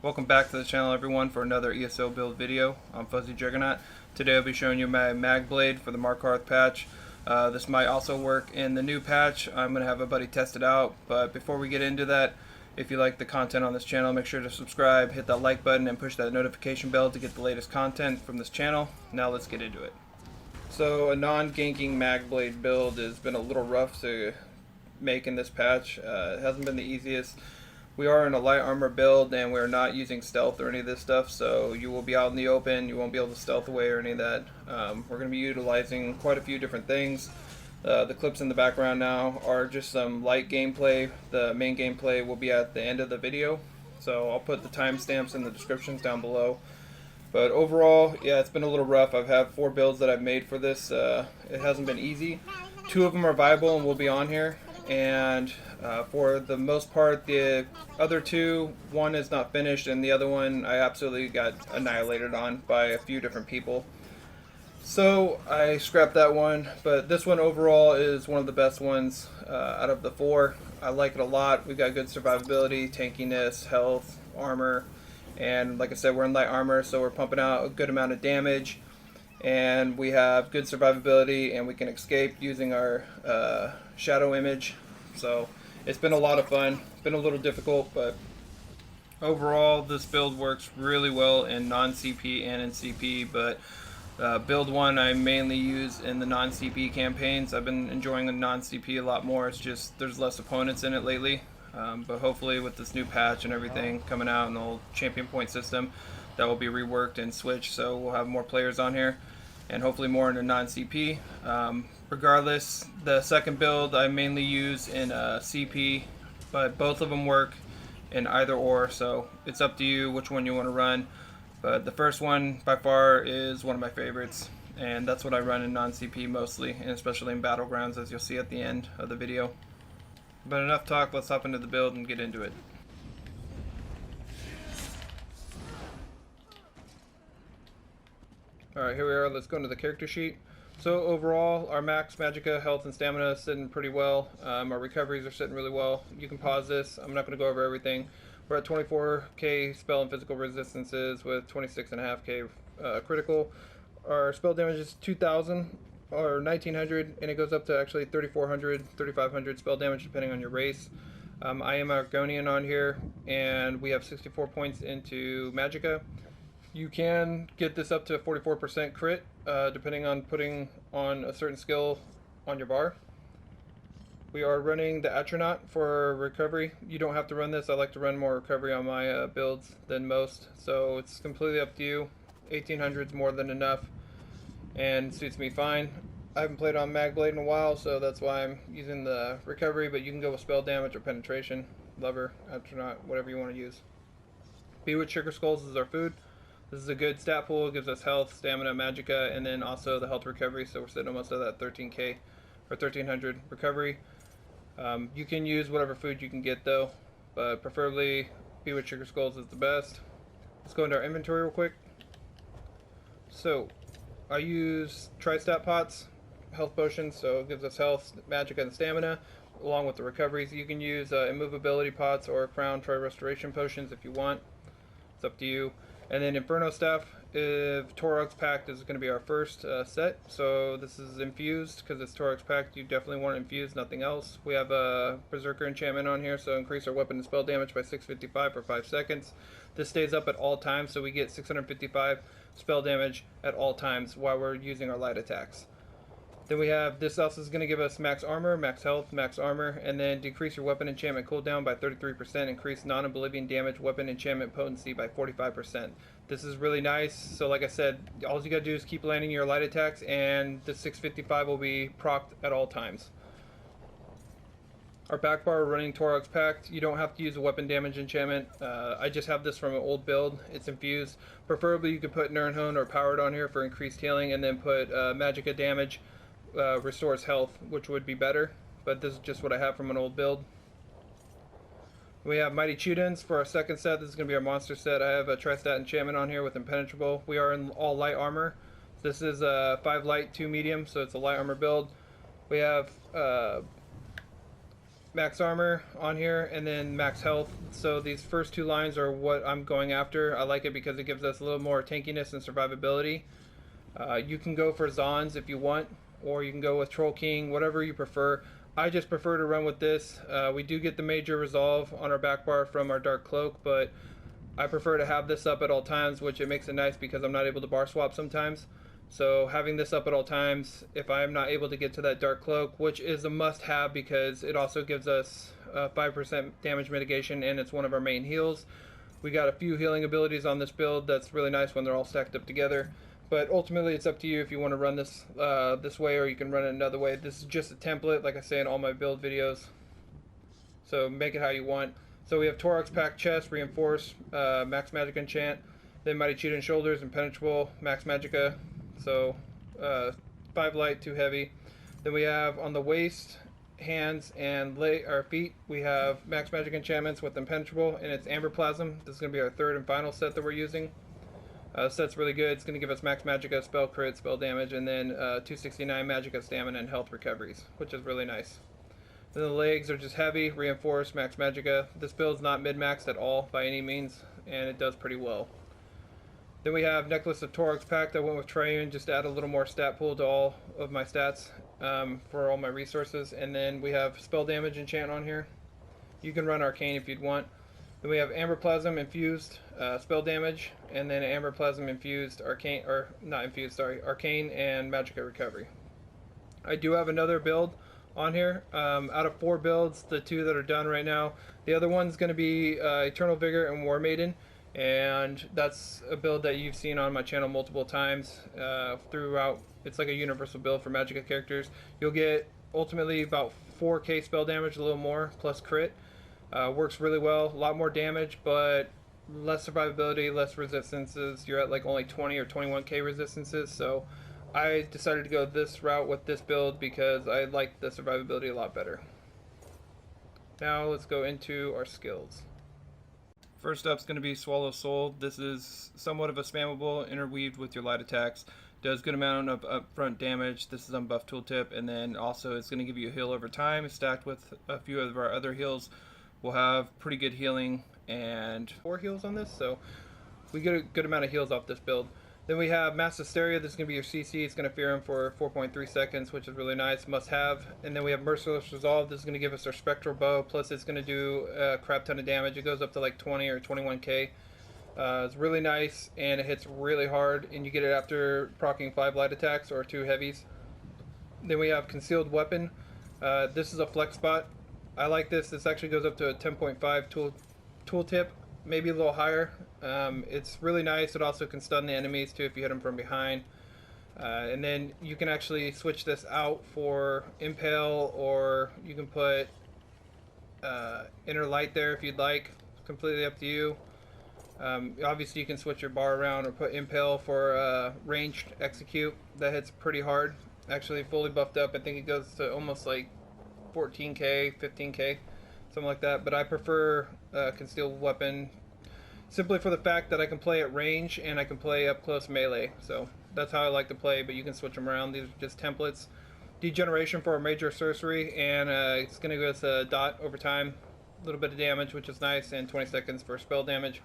Welcome back to the channel, everyone, for another ESO build video. I'm Fuzzy Juggernaut. Today I'll be showing you my Magblade for the Markarth patch. This might also work in the new patch. I'm going to have a buddy test it out, but before we get into that, if you like the content on this channel, make sure to subscribe, hit that like button, and push that notification bell to get the latest content from this channel. Now let's get into it. So a non-ganking Magblade build has been a little rough to make in this patch. It hasn't been the easiest. We are in a light armor build and we're not using stealth or any of this stuff, so you will be out in the open, you won't be able to stealth away or any of that. We're going to be utilizing quite a few different things. The clips in the background now are just some light gameplay. The main gameplay will be at the end of the video, so I'll put the timestamps in the descriptions down below. But overall, yeah, it's been a little rough. I've had 4 builds that I've made for this. It hasn't been easy. 2 of them are viable and will be on here. And for the most part, the other 2, one is not finished and the other one I absolutely got annihilated on by a few different people. So I scrapped that one, but this one overall is one of the best ones out of the 4. I like it a lot. We've got good survivability, tankiness, health, armor, and like I said, we're in light armor, so we're pumping out a good amount of damage, and we have good survivability, and we can escape using our shadow image. So it's been a lot of fun. It's been a little difficult, but overall this build works really well in non-CP and in CP, but build 1 I mainly use in the non-CP campaigns. I've been enjoying the non-CP a lot more. It's just there's less opponents in it lately, but hopefully with this new patch and everything coming out and the old champion point system, that will be reworked and switched, so we'll have more players on here and hopefully more in the non-CP. Regardless, the second build I mainly use in CP, but both of them work in either or, so it's up to you which one you want to run. But the first one by far is one of my favorites, and that's what I run in non-CP mostly, and especially in Battlegrounds, as you'll see at the end of the video. But enough talk, let's hop into the build and get into it. Alright, here we are. Let's go into the character sheet. So overall, our max magicka, health, and stamina is sitting pretty well. Our recoveries are sitting really well. You can pause this. I'm not going to go over everything. We're at 24k spell and physical resistances with 26.5k critical. Our spell damage is 2,000 or 1,900, and it goes up to actually 3,400, 3,500 spell damage depending on your race. I am Argonian on here, and we have 64 points into magicka. You can get this up to 44% crit, depending on putting on a certain skill on your bar. We are running the Atronach for recovery. You don't have to run this. I like to run more recovery on my builds than most, so it's completely up to you. 1,800 is more than enough and suits me fine. I haven't played on Magblade in a while, so that's why I'm using the recovery, but you can go with spell damage or penetration, lever, Atronach, whatever you want to use. Bewitched Sugar Skulls is our food. This is a good stat pool. It gives us health, stamina, magicka, and then also the health recovery, so we're sitting almost at that 13k or 1,300 recovery. You can use whatever food you can get though, but preferably Bewitched Sugar Skulls is the best. Let's go into our inventory real quick. So I use tri-stat pots, health potions, so it gives us health, magicka, and stamina, along with the recoveries. You can use immovability pots or crown tri-restoration potions if you want. It's up to you. And then Inferno Staff, if Torag's Pact is going to be our first set. So this is infused because it's Torag's Pact. You definitely want it infused, nothing else. We have a Berserker enchantment on here, so increase our weapon and spell damage by 655 for 5 seconds. This stays up at all times, so we get 655 spell damage at all times while we're using our light attacks. Then we have, this also is going to give us max armor, max health, max armor, and then decrease your weapon enchantment cooldown by 33%, increase non-oblivion damage weapon enchantment potency by 45%. This is really nice. So like I said, all you gotta do is keep landing your light attacks and the 655 will be procced at all times. Our back bar, we're running Torag's Pact. You don't have to use a weapon damage enchantment. I just have this from an old build. It's infused. Preferably you could put Nirnhone or Powered on here for increased healing, and then put magicka damage. Restores health, which would be better, but this is just what I have from an old build. We have Mighty Chudins for our second set. This is going to be our monster set. I have a tri-stat enchantment on here with Impenetrable. We are in all light armor. This is 5 light, 2 medium, so it's a light armor build. We have max armor on here, and then max health. So these first two lines are what I'm going after. I like it because it gives us a little more tankiness and survivability. You can go for Zons if you want, or you can go with Troll King, whatever you prefer. I just prefer to run with this. We do get the major resolve on our back bar from our Dark Cloak, but I prefer to have this up at all times, which it makes it nice because I'm not able to bar swap sometimes. So having this up at all times, if I am not able to get to that Dark Cloak, which is a must-have because it also gives us 5% damage mitigation and it's one of our main heals. We got a few healing abilities on this build that's really nice when they're all stacked up together. But ultimately, it's up to you if you want to run this this way, or you can run it another way. This is just a template, like I say in all my build videos. So make it how you want. So we have Torx Pack Chest, Reinforce, Max Magic Enchant, then Mighty Cheetah and Shoulders, Impenetrable, Max Magica. So 5 light, 2 heavy. Then we have on the waist, hands, and our feet, we have Max Magic Enchantments with Impenetrable, and it's Amber Plasm. This is going to be our third and final set that we're using. Set's really good. It's going to give us Max Magica, Spell Crit, Spell Damage, and then 269 Magica Stamina and Health Recoveries, which is really nice. Then the legs are just heavy, Reinforced, Max Magica. This build's not mid-maxed at all by any means, and it does pretty well. Then we have Necklace of Torx Pact. I went with Triune just to add a little more stat pool to all of my stats for all my resources. And then we have Spell Damage Enchant on here. You can run Arcane if you'd want. Then we have Amber Plasm Infused Spell Damage, and then Amber Plasm Infused Arcane, or not Infused, sorry, Arcane and Magica Recovery. I do have another build on here. Out of 4 builds, the 2 that are done right now, the other one's going to be Eternal Vigor and War Maiden, and that's a build that you've seen on my channel multiple times throughout. It's like a universal build for Magica characters. You'll get ultimately about 4k spell damage, a little more, plus crit. Works really well, a lot more damage, but less survivability, less resistances. You're at like only 20 or 21k resistances, so I decided to go this route with this build because I like the survivability a lot better. Now let's go into our skills. First up is going to be Swallow Soul. This is somewhat of a spammable, interweaved with your light attacks. Does good amount of upfront damage. This is on buff tooltip, and then also it's going to give you a heal over time. Stacked with a few of our other heals, we'll have pretty good healing and 4 heals on this, so we get a good amount of heals off this build. Then we have Mass Hysteria. This is going to be your CC. It's going to fear him for 4.3 seconds, which is really nice. Must have. And then we have Merciless Resolve. This is going to give us our Spectral Bow. Plus, it's going to do a crap ton of damage. It goes up to like 20 or 21k. It's really nice, and it hits really hard. And you get it after proccing 5 light attacks or 2 heavies. Then we have Concealed Weapon. This is a flex spot. I like this. This actually goes up to a 10.5 tooltip. Maybe a little higher. It's really nice. It also can stun the enemies too if you hit them from behind. And then you can actually switch this out for Impale, or you can put Inner Light there if you'd like. Completely up to you. Obviously you can switch your bar around or put Impale for ranged execute. That hits pretty hard. Actually fully buffed up. I think it goes to almost like 14k, 15k. Something like that, but I prefer Concealed Weapon simply for the fact that I can play at range and I can play up close melee. So that's how I like to play, but you can switch them around. These are just templates. Degeneration for a major sorcery, and it's going to give us a dot over time, a little bit of damage, which is nice, and 20 seconds for spell damage.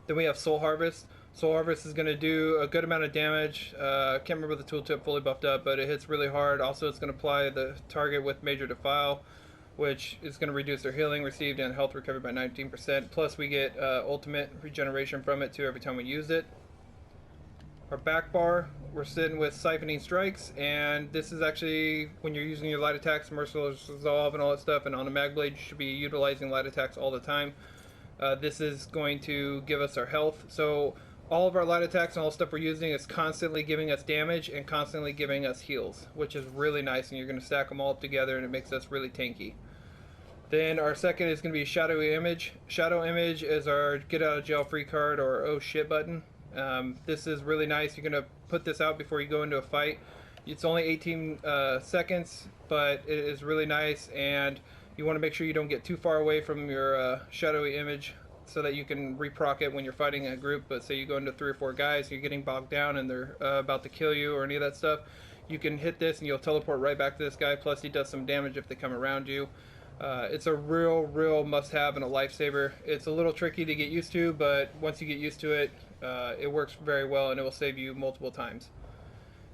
Then we have Soul Harvest. Soul Harvest is going to do a good amount of damage. I can't remember the tooltip fully buffed up, but it hits really hard. Also, it's going to apply the target with Major Defile, which is going to reduce their healing received and health recovered by 19%. Plus, we get ultimate regeneration from it too every time we use it. Our back bar, we're sitting with Siphoning Strikes, and this is actually when you're using your light attacks, Merciless Resolve, and all that stuff. And on a Magblade, you should be utilizing light attacks all the time. This is going to give us our health. So all of our light attacks and all the stuff we're using is constantly giving us damage and constantly giving us heals, which is really nice, and you're going to stack them all up together and it makes us really tanky. Then our second is going to be Shadowy Image. Shadow Image is our get out of jail free card, or oh shit button. This is really nice. You're going to put this out before you go into a fight. It's only 18 seconds, but it is really nice, and you want to make sure you don't get too far away from your Shadowy Image so that you can reproc it when you're fighting a group. But say you go into 3 or 4 guys, you're getting bogged down and they're about to kill you or any of that stuff, You can hit this and you'll teleport right back to this guy, plus he does some damage if they come around you. It's a real must-have and a lifesaver. It's a little tricky to get used to, but once you get used to it, it works very well and it will save you multiple times.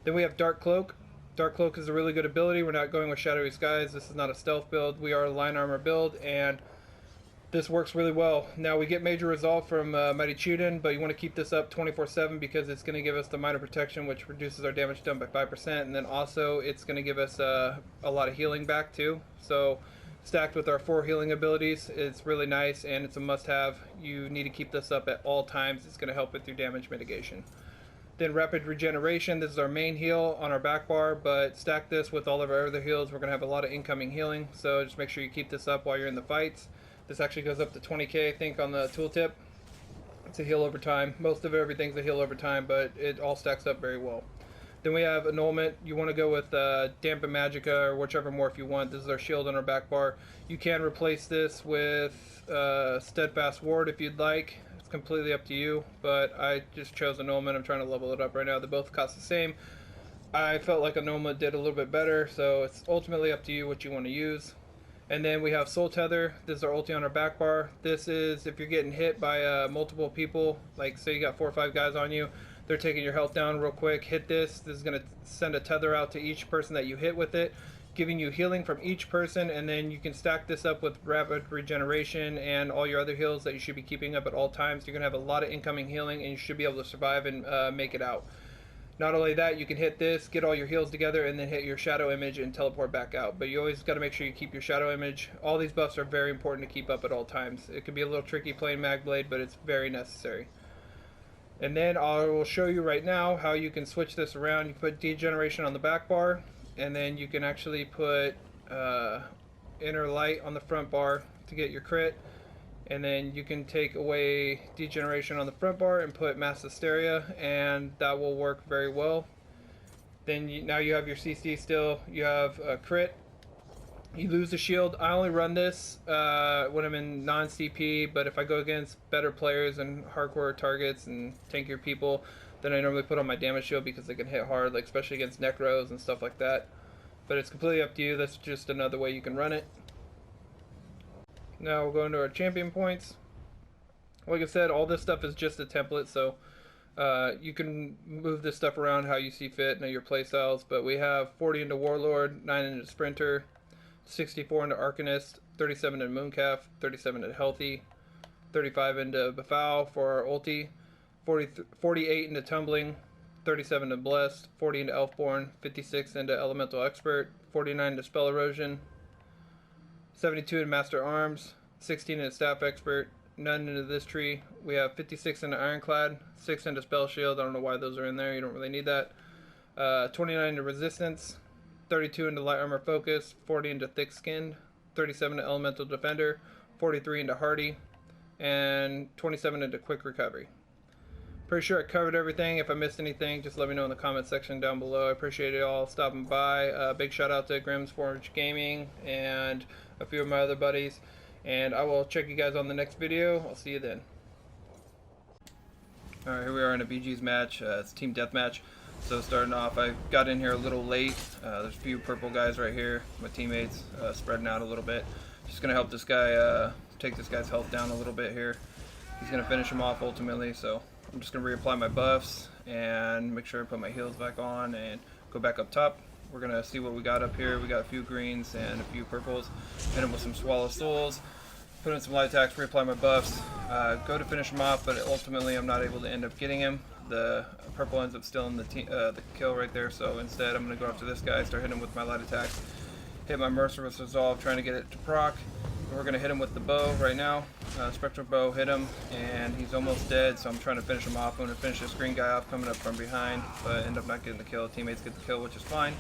Then we have Dark Cloak. Dark Cloak is a really good ability. We're not going with Shadowy Skies. This is not a stealth build. We are a line armor build, and this works really well. Now we get Major Resolve from Mighty Chuden, but you want to keep this up 24/7 because it's going to give us the minor protection, which reduces our damage done by 5%, and then also it's going to give us a lot of healing back too. So stacked with our 4 healing abilities, it's really nice and it's a must-have. You need to keep this up at all times. It's going to help with your damage mitigation. Then Rapid Regeneration, this is our main heal on our back bar, but stack this with all of our other heals. We're going to have a lot of incoming healing, so just make sure you keep this up while you're in the fights. This actually goes up to 20k, I think, on the tooltip. It's a heal over time. Most of everything's a heal over time, but it all stacks up very well. Then we have Annulment. You want to go with Dampen Magicka or whichever morph you want. This is our shield on our back bar. You can replace this with Steadfast Ward if you'd like. It's completely up to you, but I just chose Annulment. I'm trying to level it up right now. They both cost the same. I felt like Annulment did a little bit better, so it's ultimately up to you what you want to use. And then we have Soul Tether. This is our ulti on our back bar. This is if you're getting hit by multiple people, like say you got 4 or 5 guys on you, they're taking your health down real quick. Hit this. This is going to send a tether out to each person that you hit with it, giving you healing from each person, and then you can stack this up with Rapid Regeneration and all your other heals that you should be keeping up at all times. You're going to have a lot of incoming healing, and you should be able to survive and make it out. Not only that, you can hit this, get all your heals together, and then hit your shadow image and teleport back out. But you always got to make sure you keep your shadow image. All these buffs are very important to keep up at all times. It can be a little tricky playing Magblade, but it's very necessary. And then I will show you right now how you can switch this around. You put Degeneration on the back bar, and then you can actually put Inner Light on the front bar to get your crit. And then you can take away Degeneration on the front bar and put Mass Hysteria, and that will work very well. Then now you have your CC still. You have a crit. You lose the shield. I only run this when I'm in non-CP, but if I go against better players and hardcore targets and tankier people, then I normally put on my damage shield because they can hit hard, like especially against Necros and stuff like that. But it's completely up to you. That's just another way you can run it. Now we'll go into our champion points. Like I said, all this stuff is just a template, so you can move this stuff around how you see fit, know your playstyles. But we have 40 into Warlord, 9 into Sprinter, 64 into Arcanist, 37 into Mooncalf, 37 into Healthy, 35 into Befoul for our ulti, 48 into Tumbling, 37 into Blessed, 40 into Elfborn, 56 into Elemental Expert, 49 into Spell Erosion, 72 into Master Arms, 16 into Staff Expert, none into this tree. We have 56 into Ironclad, 6 into Spell Shield. I don't know why those are in there. You don't really need that. 29 into Resistance, 32 into Light Armor Focus, 40 into Thick Skinned, 37 into Elemental Defender, 43 into Hardy, and 27 into Quick Recovery. Pretty sure I covered everything. If I missed anything, just let me know in the comment section down below. I appreciate it all stopping by. Big shout out to Grimm's Forge Gaming and a few of my other buddies. And I will check you guys on the next video. I'll see you then. Alright, here we are in a BG's match. It's Team Deathmatch. So starting off, I got in here a little late. There's a few purple guys right here. My teammates spreading out a little bit. Just going to help this guy take this guy's health down a little bit here. He's going to finish him off ultimately, so I'm just going to reapply my buffs and make sure I put my heals back on and go back up top. We're going to see what we got up here. We got a few greens and a few purples. Hit him with some Swallow Souls. Put in some light attacks, reapply my buffs. Go to finish him off, but ultimately I'm not able to end up getting him. The purple ends up still in the kill right there, so instead I'm going to go after this guy, start hitting him with my light attacks. Hit my Merciless Resolve, trying to get it to proc. We're going to hit him with the bow right now. Spectral Bow hit him, and he's almost dead, so I'm trying to finish him off. I'm going to finish this green guy off coming up from behind, but end up not getting the kill. Teammates get the kill, which is fine,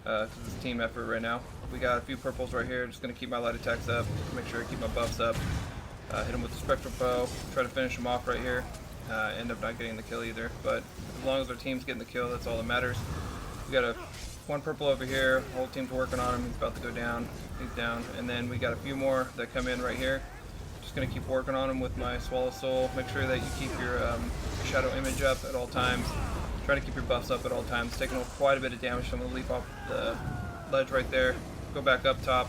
because it's a team effort right now. We got a few purples right here. Just going to keep my light attacks up, make sure I keep my buffs up. Hit him with the Spectral Bow, try to finish him off right here. End up not getting the kill either, but as long as our team's getting the kill, that's all that matters. We got one purple over here, whole team's working on him, he's about to go down, he's down, and then we got a few more that come in right here. Just going to keep working on him with my Swallow Soul. Make sure that you keep your shadow image up at all times. Try to keep your buffs up at all times. Taking quite a bit of damage, so I'm going to leap off the ledge right there. Go back up top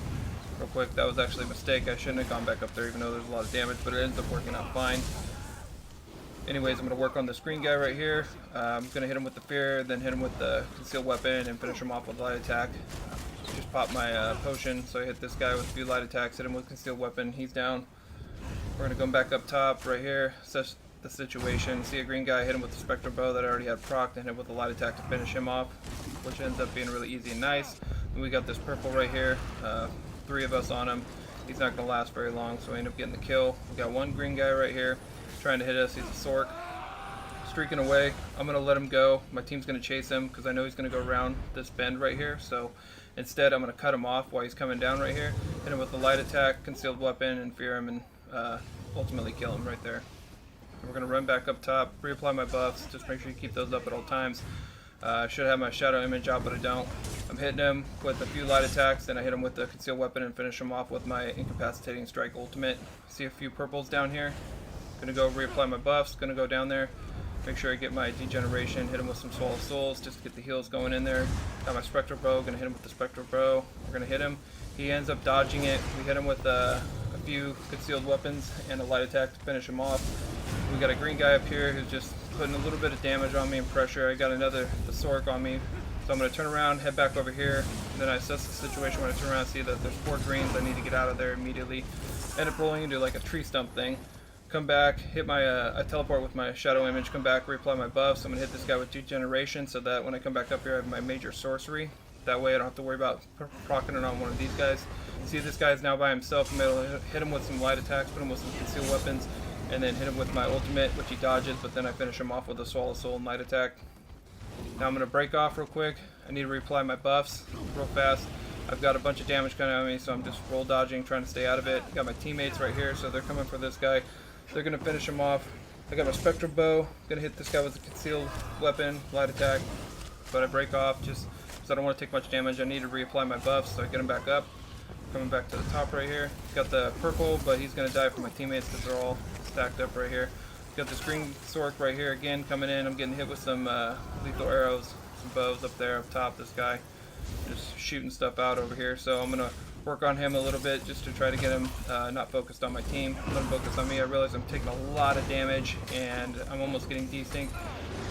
real quick. That was actually a mistake. I shouldn't have gone back up there even though there's a lot of damage, but it ends up working out fine. Anyways, I'm going to work on this green guy right here. I'm going to hit him with the fear, then hit him with the concealed weapon, and finish him off with light attack. Just pop my potion, so I hit this guy with a few light attacks, hit him with concealed weapon. He's down. We're going to go back up top right here. Assess the situation. See a green guy, hit him with the spectral bow that I already had procced, and hit him with a light attack to finish him off, which ends up being really easy and nice. And we got this purple right here. 3 of us on him. He's not going to last very long, so we end up getting the kill. We got one green guy right here trying to hit us. He's a Sork. Streaking away. I'm going to let him go. My team's going to chase him because I know he's going to go around this bend right here. So instead, I'm going to cut him off while he's coming down right here. Hit him with the light attack, concealed weapon, and fear him, and ultimately kill him right there. We're going to run back up top, reapply my buffs. Just make sure you keep those up at all times. I should have my shadow image out, but I don't. I'm hitting him with a few light attacks, then I hit him with the concealed weapon and finish him off with my incapacitating strike ultimate. See a few purples down here. Gonna go reapply my buffs, gonna go down there, make sure I get my degeneration, hit him with some Swallow Souls just to get the heals going in there. Got my spectral bow, gonna hit him with the spectral bow. We're gonna hit him. He ends up dodging it. We hit him with a few concealed weapons and a light attack to finish him off. We got a green guy up here who's just putting a little bit of damage on me and pressure. I got the Sork on me. So I'm going to turn around, head back over here, and then I assess the situation. When I turn around, see that there's 4 greens. I need to get out of there immediately. End up rolling into like a tree stump thing. Come back, hit my, I teleport with my shadow image, come back, reapply my buffs. I'm going to hit this guy with degeneration so that when I come back up here I have my major sorcery. That way I don't have to worry about proccing it on one of these guys. See, this guy is now by himself. I'm able to hit him with some light attacks, put him with some concealed weapons, and then hit him with my ultimate, which he dodges, but then I finish him off with a Swallow Soul and light attack. Now I'm going to break off real quick. I need to reapply my buffs real fast. I've got a bunch of damage coming at me, so I'm just roll dodging, trying to stay out of it. Got my teammates right here, so they're coming for this guy. They're going to finish him off. I got my spectral bow. Going to hit this guy with a concealed weapon, light attack. But I break off just because I don't want to take much damage. I need to reapply my buffs, so I get him back up. Coming back to the top right here. Got the purple, but he's going to die for my teammates because they're all stacked up right here. Got this green Sork right here again coming in. I'm getting hit with some lethal arrows, some bows up there up top. This guy just shooting stuff out over here. So I'm going to work on him a little bit just to try to get him not focused on my team, but focused on me. I realize I'm taking a lot of damage and I'm almost getting desynced.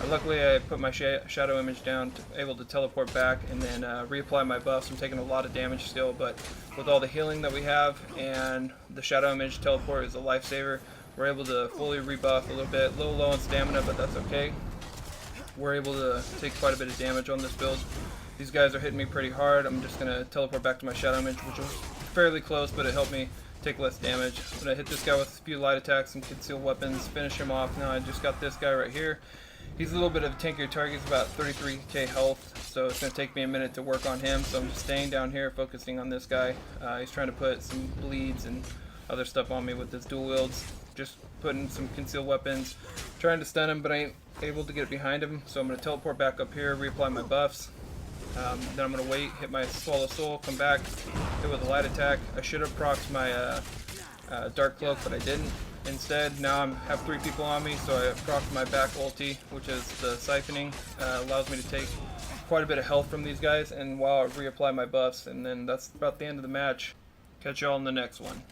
Luckily I put my shadow image down, able to teleport back and then reapply my buffs. I'm taking a lot of damage still, but with all the healing that we have and the shadow image teleport is a lifesaver, we're able to fully rebuff a little bit. A little low on stamina, but that's okay. We're able to take quite a bit of damage on this build. These guys are hitting me pretty hard. I'm just going to teleport back to my shadow image, which was fairly close, but it helped me take less damage. I'm going to hit this guy with a few light attacks and concealed weapons, finish him off. Now I just got this guy right here. He's a little bit of a tankier target. He's about 33k health, so it's going to take me a minute to work on him. So I'm just staying down here, focusing on this guy. He's trying to put some bleeds and other stuff on me with his dual wields. Just putting some concealed weapons, trying to stun him, but I ain't able to get behind him. So I'm going to teleport back up here, reapply my buffs. Then I'm going to wait, hit my Swallow Soul, come back, hit with a light attack. I should have procced my Dark Cloak, but I didn't. Instead, now I have 3 people on me, so I procced my back ulti, which is the siphoning. Allows me to take quite a bit of health from these guys, and while I reapply my buffs, and then that's about the end of the match. Catch y'all in the next one.